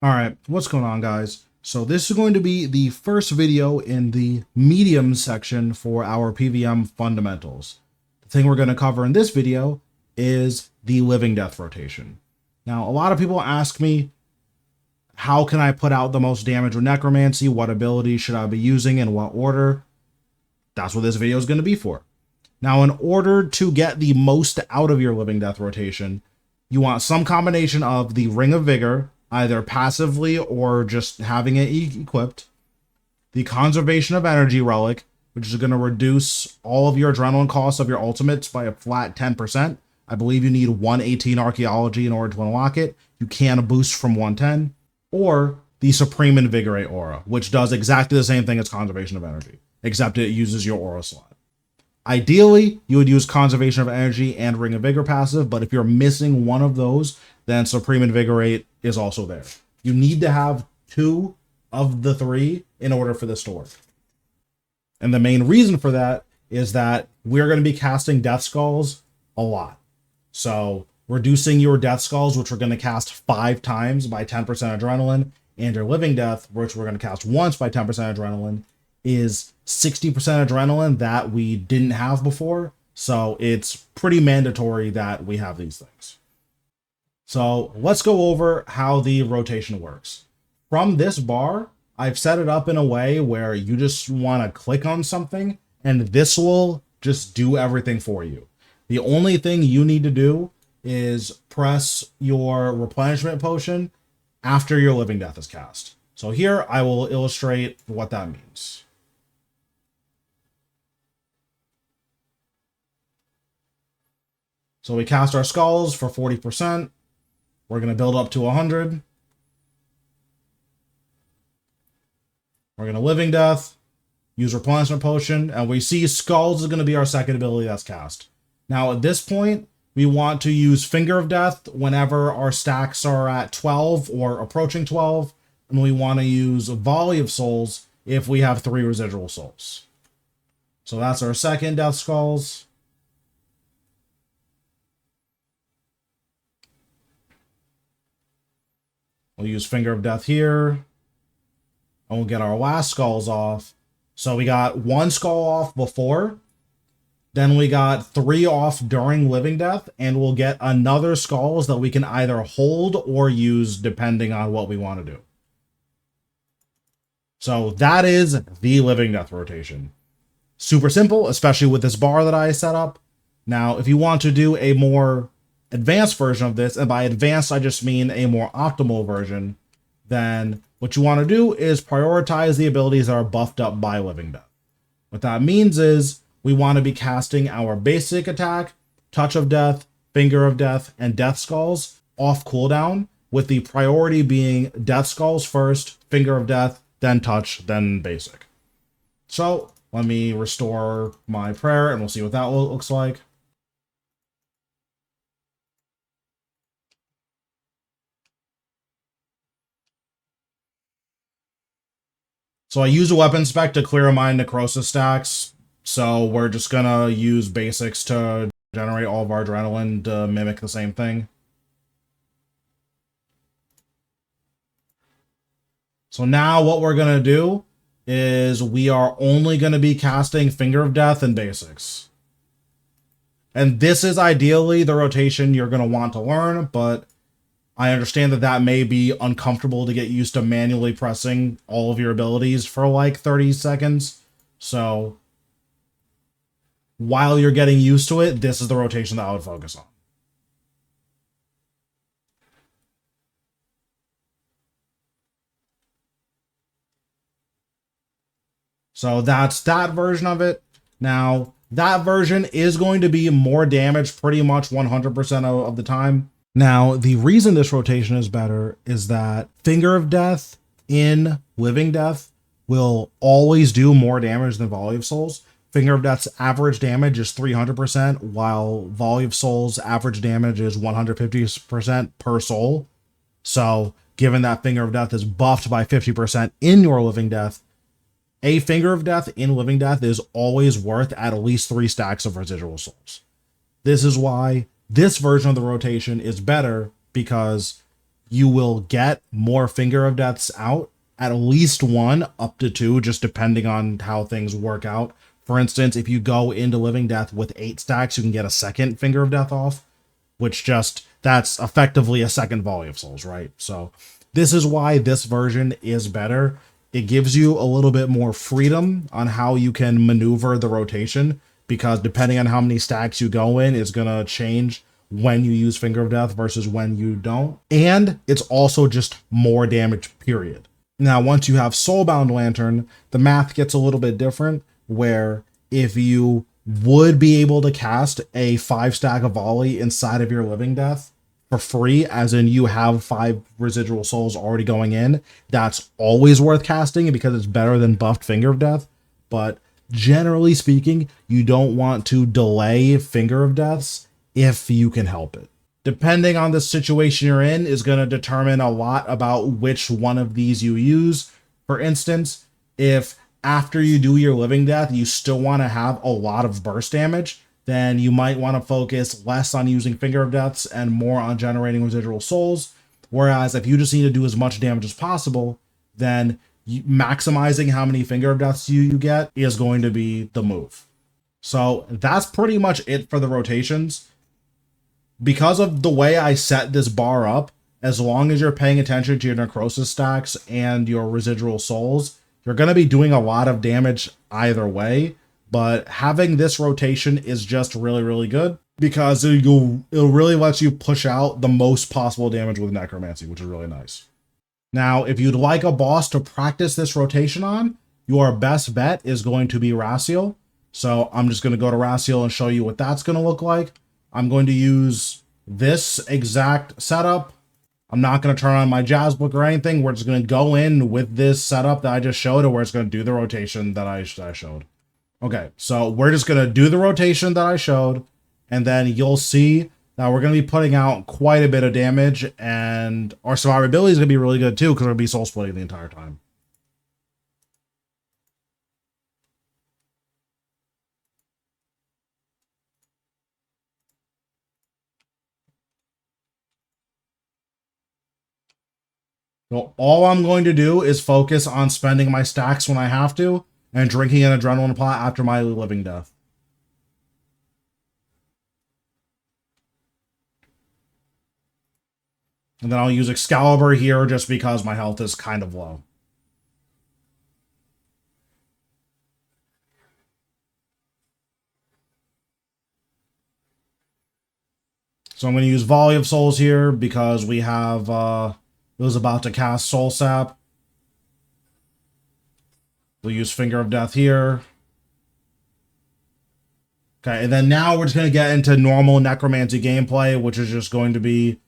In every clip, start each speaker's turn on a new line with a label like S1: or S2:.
S1: All right, what's going on, guys? So this is going to be the first video in the medium section for our PVM fundamentals. The thing we're going to cover in this video is the living death rotation. Now, a lot of people ask me, how can I put out the most damage with Necromancy? What abilities should I be using in what order? That's what this video is going to be for. Now, in order to get the most out of your living death rotation, you want some combination of the Ring of Vigor, either passively or just having it equipped, the Conservation of Energy Relic, which is going to reduce all of your adrenaline costs of your ultimates by a flat 10%. I believe you need 118 Archaeology in order to unlock it. You can boost from 110. Or the Supreme Invigorate Aura, which does exactly the same thing as Conservation of Energy, except it uses your aura slot. Ideally, you would use Conservation of Energy and Ring of Vigor passive, but if you're missing one of those, then Supreme Invigorate is also there. You need to have two of the three in order for this to work. And the main reason for that is that we're going to be casting Death Skulls a lot. So reducing your Death Skulls, which we're going to cast 5 times by 10% adrenaline, and your Living Death, which we're going to cast once by 10% adrenaline, is 60% adrenaline that we didn't have before. So it's pretty mandatory that we have these things. So let's go over how the rotation works. From this bar, I've set it up in a way where you just want to click on something and this will just do everything for you. The only thing you need to do is press your replenishment potion after your living death is cast. So here I will illustrate what that means. So we cast our skulls for 40%. We're going to build up to 100. We're going to living death, use replenishment potion, and we see skulls is going to be our second ability that's cast. Now at this point, we want to use Finger of Death whenever our stacks are at 12 or approaching 12, and we want to use Volley of Souls if we have 3 residual souls. So that's our second Death Skulls. We'll use Finger of Death here, and we'll get our last skulls off. So we got 1 skull off before, then we got 3 off during living death, and we'll get another skulls that we can either hold or use depending on what we want to do. So that is the living death rotation. Super simple, especially with this bar that I set up. Now, if you want to do a more advanced version of this, and by advanced I just mean a more optimal version, then what you want to do is prioritize the abilities that are buffed up by living death. What that means is we want to be casting our basic attack, Touch of Death, Finger of Death, and Death Skulls off cooldown, with the priority being Death Skulls first, Finger of Death, then Touch, then basic. So let me restore my prayer and we'll see what that looks like. So I use a weapon spec to clear my necrosis stacks. So we're just gonna use basics to generate all of our adrenaline to mimic the same thing. So now what we're gonna do is we are only gonna be casting Finger of Death and basics. And this is ideally the rotation you're gonna want to learn, but I understand that that may be uncomfortable to get used to manually pressing all of your abilities for like 30 seconds. So while you're getting used to it, this is the rotation that I would focus on. So that's that version of it. Now, that version is going to be more damage pretty much 100% of the time. Now, the reason this rotation is better is that Finger of Death in Living Death will always do more damage than Volley of Souls. Finger of Death's average damage is 300%, while Volley of Souls' average damage is 150% per soul. So, given that Finger of Death is buffed by 50% in your Living Death, a Finger of Death in Living Death is always worth at least 3 stacks of residual souls. This is why this version of the rotation is better, because you will get more Finger of Deaths out, at least one, up to two, just depending on how things work out. For instance, if you go into Living Death with 8 stacks, you can get a second Finger of Death off, which just, that's effectively a second Volley of Souls, right? So this is why this version is better. It gives you a little bit more freedom on how you can maneuver the rotation, because depending on how many stacks you go in, it's going to change when you use Finger of Death versus when you don't. And it's also just more damage, period. Now, once you have Soulbound Lantern, the math gets a little bit different, where if you would be able to cast a 5 stack of volley inside of your Living Death for free, as in you have 5 residual souls already going in, that's always worth casting because it's better than buffed Finger of Death. But generally speaking, you don't want to delay Finger of Deaths if you can help it. Depending on the situation you're in is going to determine a lot about which one of these you use. For instance, if after you do your Living Death, you still want to have a lot of burst damage, then you might want to focus less on using Finger of Deaths and more on generating residual souls. Whereas if you just need to do as much damage as possible, then maximizing how many Finger of Deaths you get is going to be the move. So that's pretty much it for the rotations. Because of the way I set this bar up, as long as you're paying attention to your necrosis stacks and your residual souls, you're going to be doing a lot of damage either way. But having this rotation is just really, really good, because it'll really let you push out the most possible damage with Necromancy, which is really nice. Now, if you'd like a boss to practice this rotation on, your best bet is going to be Raziel. So I'm just going to go to Raziel and show you what that's going to look like. I'm going to use this exact setup. I'm not going to turn on my jazz book or anything. We're just going to go in with this setup that I just showed, where it's going to do the rotation that I showed. Okay, so we're just going to do the rotation that I showed, and then you'll see that we're going to be putting out quite a bit of damage, and our survivability is going to be really good too, because we're going to be soul splitting the entire time. So all I'm going to do is focus on spending my stacks when I have to, and drinking an adrenaline pot after my Living Death. And then I'll use Excalibur here just because my health is kind of low. So I'm going to use Volley of Souls here because we have, it was about to cast Soul Sap. We'll use Finger of Death here. Okay, and then now we're just going to get into normal Necromancy gameplay, which is just going to be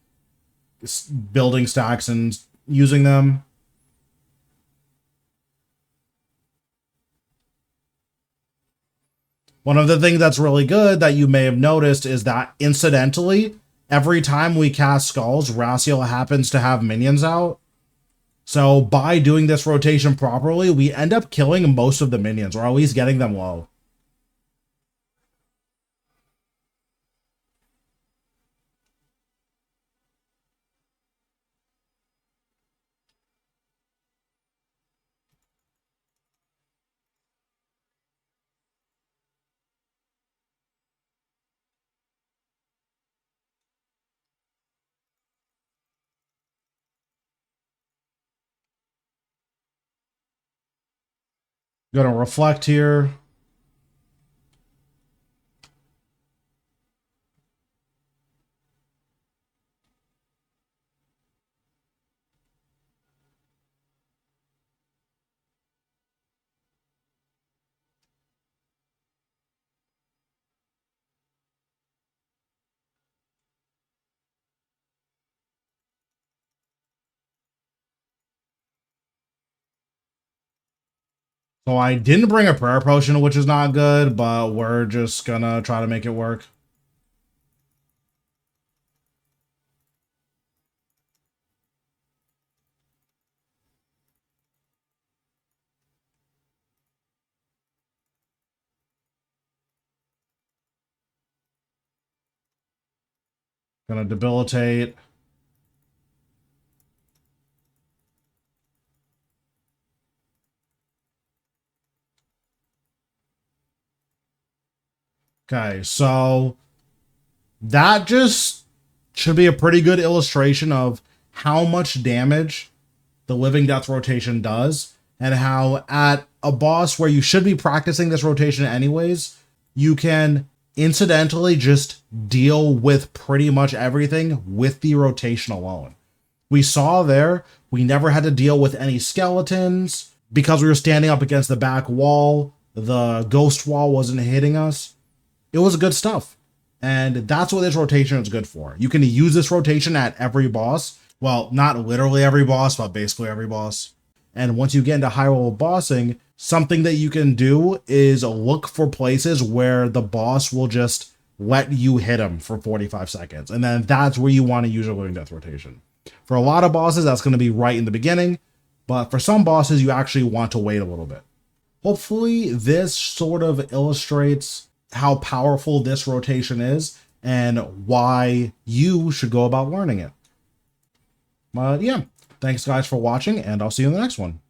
S1: building stacks and using them. One of the things that's really good that you may have noticed is that, incidentally, every time we cast Skulls, Raziel happens to have minions out. So by doing this rotation properly, we end up killing most of the minions, or at least getting them low. Gonna reflect here. So I didn't bring a prayer potion, which is not good, but we're just gonna try to make it work. Gonna debilitate. Okay, so that just should be a pretty good illustration of how much damage the Living Death rotation does, and how at a boss where you should be practicing this rotation anyways, you can incidentally just deal with pretty much everything with the rotation alone. We saw there, we never had to deal with any skeletons because we were standing up against the back wall. The ghost wall wasn't hitting us. It was good stuff. And that's what this rotation is good for. You can use this rotation at every boss. Well, not literally every boss, but basically every boss. And once you get into high level bossing, something that you can do is look for places where the boss will just let you hit him for 45 seconds. And then that's where you want to use your Living Death rotation. For a lot of bosses, that's going to be right in the beginning. But for some bosses, you actually want to wait a little bit. Hopefully, this sort of illustrates how powerful this rotation is and why you should go about learning it. But yeah, thanks guys for watching, and I'll see you in the next one.